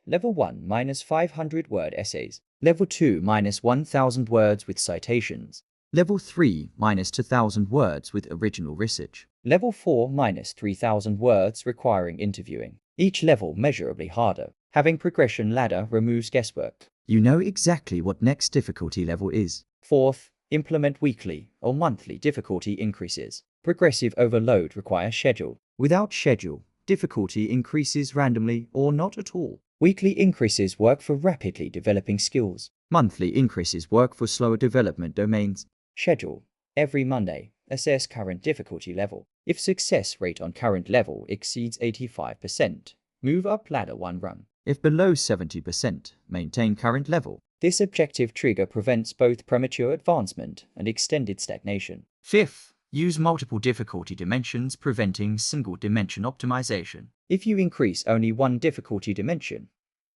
Level 1 -500 word essays. Level 2 -1000 words with citations. Level 3 -2000 words with original research. Level 4 -3000 words requiring interviewing. Each level measurably harder. Having progression ladder removes guesswork. You know exactly what next difficulty level is. Fourth, implement weekly or monthly difficulty increases. Progressive overload requires schedule. Without schedule, difficulty increases randomly or not at all. Weekly increases work for rapidly developing skills. Monthly increases work for slower development domains. Schedule: every Monday, assess current difficulty level. If success rate on current level exceeds 85%, move up ladder 1 rung. If below 70%, maintain current level. This objective trigger prevents both premature advancement and extended stagnation. Fifth, use multiple difficulty dimensions, preventing single dimension optimization. If you increase only one difficulty dimension,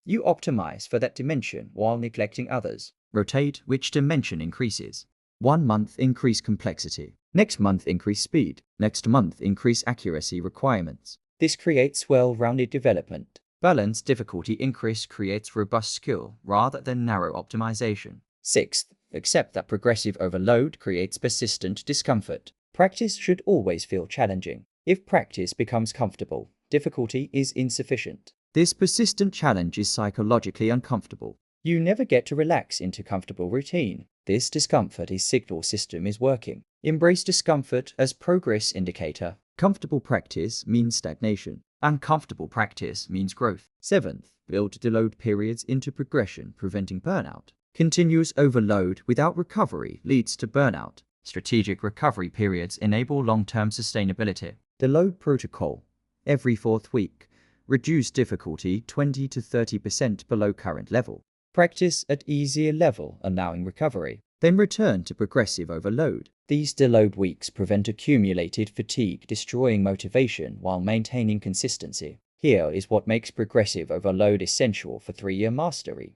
you optimize for that dimension while neglecting others. Rotate which dimension increases. 1 month increase complexity. Next month increase speed. Next month increase accuracy requirements. This creates well-rounded development. Balanced difficulty increase creates robust skill rather than narrow optimization. Sixth, accept that progressive overload creates persistent discomfort. Practice should always feel challenging. If practice becomes comfortable, difficulty is insufficient. This persistent challenge is psychologically uncomfortable. You never get to relax into comfortable routine. This discomfort is signal system is working. Embrace discomfort as progress indicator. Comfortable practice means stagnation. Uncomfortable practice means growth. Seventh, build deload periods into progression, preventing burnout. Continuous overload without recovery leads to burnout. Strategic recovery periods enable long-term sustainability. Deload protocol: every 4th week, reduce difficulty 20 to 30% below current level. Practice at easier level, allowing recovery. Then return to progressive overload. These deload weeks prevent accumulated fatigue, destroying motivation while maintaining consistency. Here is what makes progressive overload essential for 3-year mastery.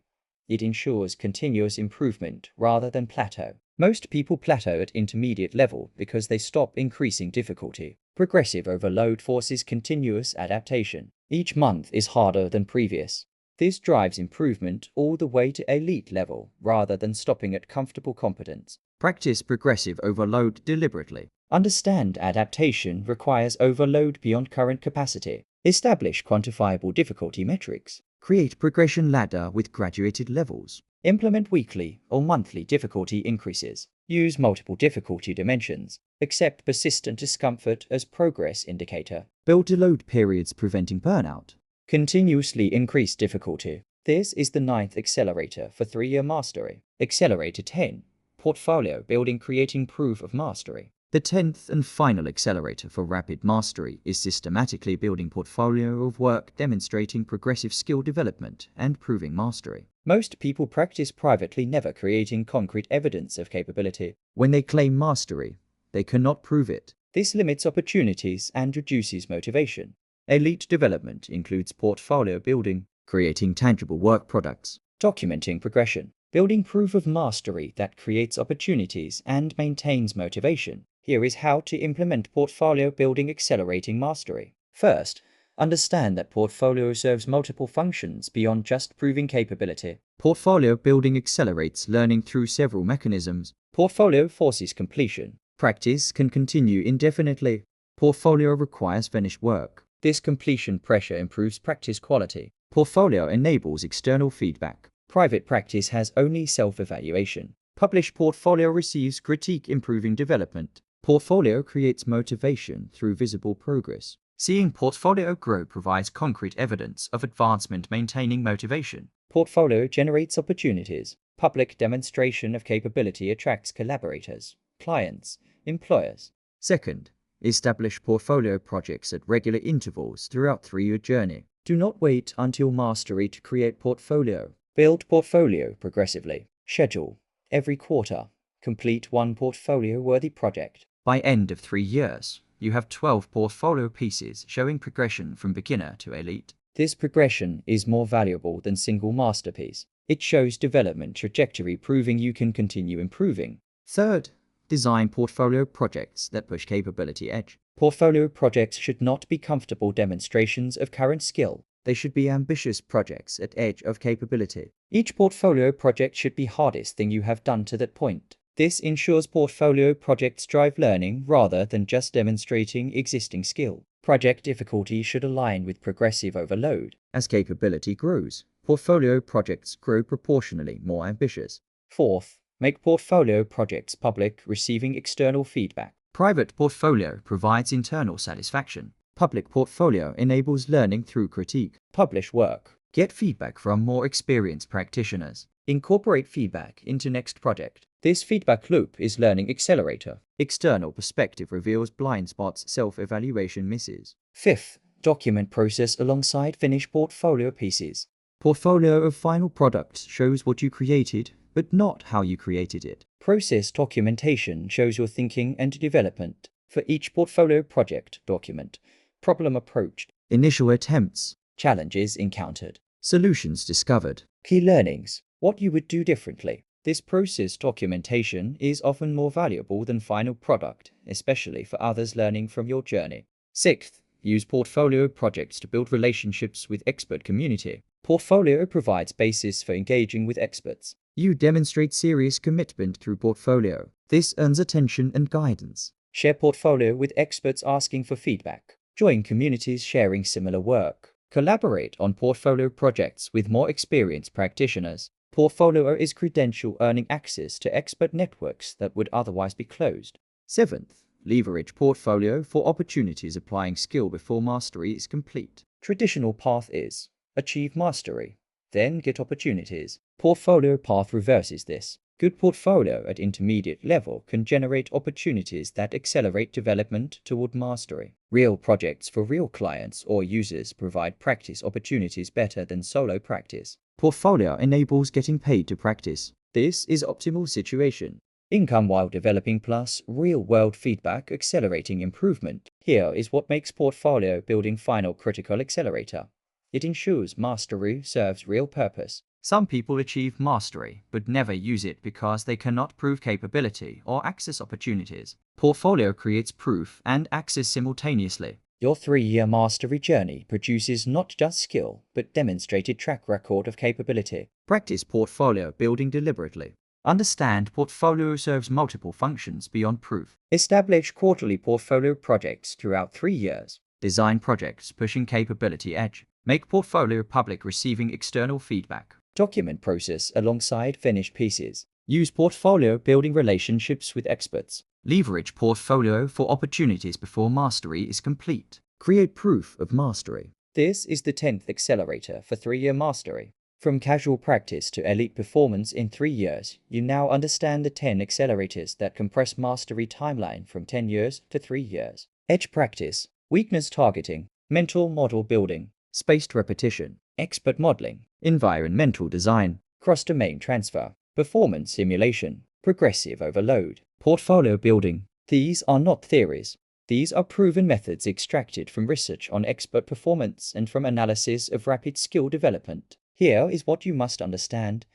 It ensures continuous improvement rather than plateau. Most people plateau at intermediate level because they stop increasing difficulty. Progressive overload forces continuous adaptation. Each month is harder than previous. This drives improvement all the way to elite level rather than stopping at comfortable competence. Practice progressive overload deliberately. Understand adaptation requires overload beyond current capacity. Establish quantifiable difficulty metrics. Create progression ladder with graduated levels. Implement weekly or monthly difficulty increases. Use multiple difficulty dimensions. Accept persistent discomfort as progress indicator. Build deload periods preventing burnout. Continuously increase difficulty. This is the 9th accelerator for 3-year mastery. Accelerator 10. Portfolio building creating proof of mastery. The 10th and final accelerator for rapid mastery is systematically building portfolio of work demonstrating progressive skill development and proving mastery. Most people practice privately, never creating concrete evidence of capability. When they claim mastery, they cannot prove it. This limits opportunities and reduces motivation. Elite development includes portfolio building, creating tangible work products, documenting progression, building proof of mastery that creates opportunities and maintains motivation. Here is how to implement portfolio building accelerating mastery. First, understand that portfolio serves multiple functions beyond just proving capability. Portfolio building accelerates learning through several mechanisms. Portfolio forces completion. Practice can continue indefinitely. Portfolio requires finished work. This completion pressure improves practice quality. Portfolio enables external feedback. Private practice has only self-evaluation. Published portfolio receives critique improving development. Portfolio creates motivation through visible progress. Seeing portfolio grow provides concrete evidence of advancement maintaining motivation. Portfolio generates opportunities. Public demonstration of capability attracts collaborators, clients, employers. Second, establish portfolio projects at regular intervals throughout 3-year journey. Do not wait until mastery to create portfolio. Build portfolio progressively. Schedule. Every quarter, complete one portfolio-worthy project. By end of 3 years, you have 12 portfolio pieces showing progression from beginner to elite. This progression is more valuable than single masterpiece. It shows development trajectory proving you can continue improving. Third, design portfolio projects that push capability edge. Portfolio projects should not be comfortable demonstrations of current skill. They should be ambitious projects at edge of capability. Each portfolio project should be hardest thing you have done to that point. This ensures portfolio projects drive learning rather than just demonstrating existing skill. Project difficulty should align with progressive overload. As capability grows, portfolio projects grow proportionally more ambitious. Fourth, make portfolio projects public, receiving external feedback. Private portfolio provides internal satisfaction. Public portfolio enables learning through critique. Publish work. Get feedback from more experienced practitioners. Incorporate feedback into next project. This feedback loop is learning accelerator. External perspective reveals blind spots, self-evaluation misses. Fifth, document process alongside finished portfolio pieces. Portfolio of final products shows what you created, but not how you created it. Process documentation shows your thinking and development. For each portfolio project, document problem approached, initial attempts, challenges encountered, solutions discovered, key learnings, what you would do differently. This process documentation is often more valuable than final product, especially for others learning from your journey. Sixth, use portfolio projects to build relationships with expert community. Portfolio provides basis for engaging with experts. You demonstrate serious commitment through portfolio. This earns attention and guidance. Share portfolio with experts asking for feedback. Join communities sharing similar work. Collaborate on portfolio projects with more experienced practitioners. Portfolio is credential earning access to expert networks that would otherwise be closed. Seventh, leverage portfolio for opportunities applying skill before mastery is complete. Traditional path is achieve mastery, then get opportunities. Portfolio path reverses this. Good portfolio at intermediate level can generate opportunities that accelerate development toward mastery. Real projects for real clients or users provide practice opportunities better than solo practice. Portfolio enables getting paid to practice. This is optimal situation. Income while developing plus real-world feedback accelerating improvement. Here is what makes portfolio building final critical accelerator. It ensures mastery serves real purpose. Some people achieve mastery but never use it because they cannot prove capability or access opportunities. Portfolio creates proof and access simultaneously. Your 3-year mastery journey produces not just skill but demonstrated track record of capability. Practice portfolio building deliberately. Understand portfolio serves multiple functions beyond proof. Establish quarterly portfolio projects throughout 3 years. Design projects pushing capability edge. Make portfolio public receiving external feedback. Document process alongside finished pieces. Use portfolio building relationships with experts. Leverage portfolio for opportunities before mastery is complete. Create proof of mastery. This is the 10th accelerator for 3-year mastery. From casual practice to elite performance in 3 years, you now understand the 10 accelerators that compress mastery timeline from 10 years to 3 years. Edge practice, weakness targeting, mental model building, spaced repetition, expert modeling, environmental design, cross-domain transfer, performance simulation, progressive overload, portfolio building. These are not theories. These are proven methods extracted from research on expert performance and from analysis of rapid skill development. Here is what you must understand.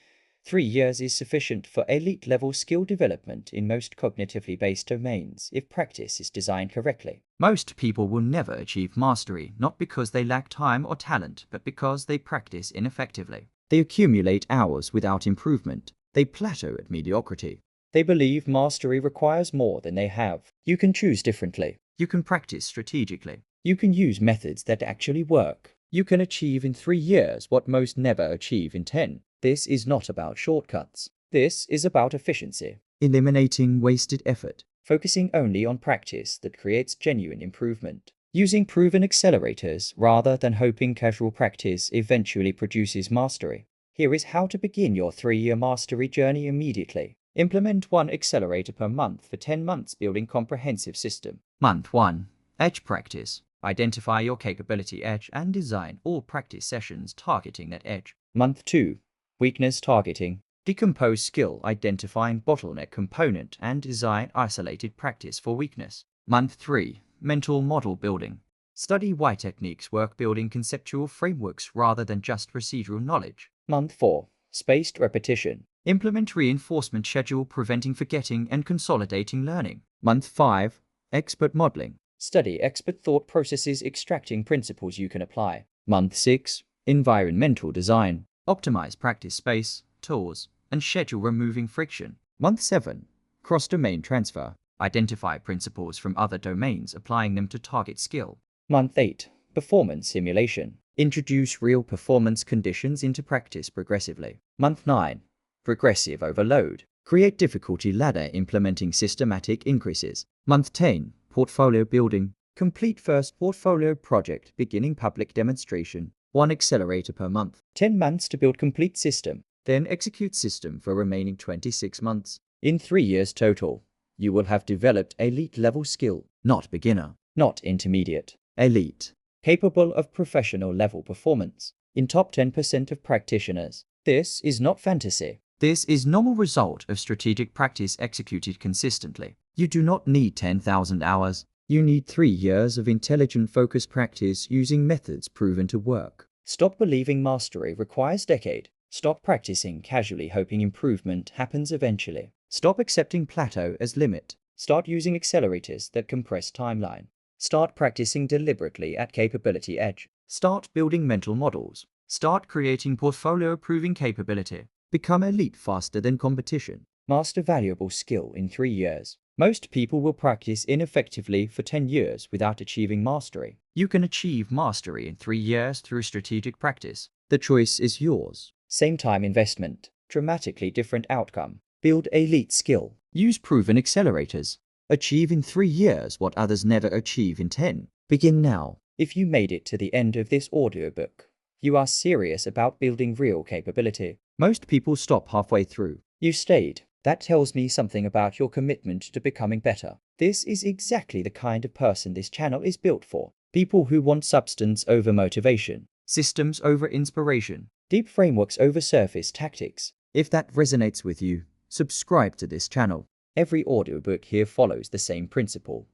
3 years is sufficient for elite-level skill development in most cognitively based domains if practice is designed correctly. Most people will never achieve mastery, not because they lack time or talent, but because they practice ineffectively. They accumulate hours without improvement. They plateau at mediocrity. They believe mastery requires more than they have. You can choose differently. You can practice strategically. You can use methods that actually work. You can achieve in 3 years what most never achieve in 10. This is not about shortcuts. This is about efficiency. Eliminating wasted effort. Focusing only on practice that creates genuine improvement. Using proven accelerators rather than hoping casual practice eventually produces mastery. Here is how to begin your 3-year mastery journey immediately. Implement 1 accelerator per month for 10 months building comprehensive system. Month 1. Edge practice. Identify your capability edge and design all practice sessions targeting that edge. Month 2. Weakness targeting. Decompose skill identifying bottleneck component and design isolated practice for weakness. Month 3. Mental model building. Study why techniques work building conceptual frameworks rather than just procedural knowledge. Month 4. Spaced repetition. Implement reinforcement schedule preventing forgetting and consolidating learning. Month 5. Expert modeling. Study expert thought processes extracting principles you can apply. Month 6. Environmental design. Optimize practice space, tools, and schedule removing friction. Month 7. Cross-domain transfer. Identify principles from other domains applying them to target skill. Month 8. Performance simulation. Introduce real performance conditions into practice progressively. Month 9. Progressive overload. Create difficulty ladder implementing systematic increases. Month 10. Portfolio building. Complete first portfolio project beginning public demonstration. 1 accelerator per month. 10 months to build complete system. Then execute system for remaining 26 months. In 3 years total, you will have developed elite level skill. Not beginner. Not intermediate. Elite. Capable of professional level performance. In top 10% of practitioners. This is not fantasy. This is normal result of strategic practice executed consistently. You do not need 10,000 hours. You need 3 years of intelligent focused practice using methods proven to work. Stop believing mastery requires decade. Stop practicing casually hoping improvement happens eventually. Stop accepting plateau as limit. Start using accelerators that compress timeline. Start practicing deliberately at capability edge. Start building mental models. Start creating portfolio proving capability. Become elite faster than competition. Master valuable skill in 3 years. Most people will practice ineffectively for 10 years without achieving mastery. You can achieve mastery in 3 years through strategic practice. The choice is yours. Same time investment. Dramatically different outcome. Build elite skill. Use proven accelerators. Achieve in 3 years what others never achieve in 10. Begin now. If you made it to the end of this audiobook, you are serious about building real capability. Most people stop halfway through. You stayed. That tells me something about your commitment to becoming better. This is exactly the kind of person this channel is built for. People who want substance over motivation, systems over inspiration, deep frameworks over surface tactics. If that resonates with you, subscribe to this channel. Every audiobook here follows the same principle.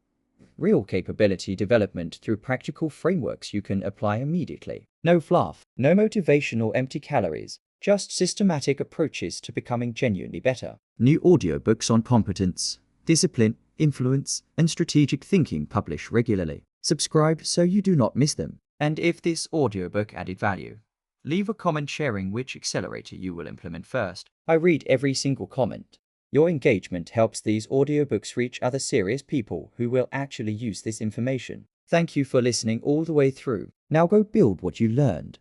Real capability development through practical frameworks you can apply immediately. No fluff, no motivational empty calories. Just systematic approaches to becoming genuinely better. New audiobooks on competence, discipline, influence, and strategic thinking published regularly. Subscribe so you do not miss them. And if this audiobook added value, leave a comment sharing which accelerator you will implement first. I read every single comment. Your engagement helps these audiobooks reach other serious people who will actually use this information. Thank you for listening all the way through. Now go build what you learned.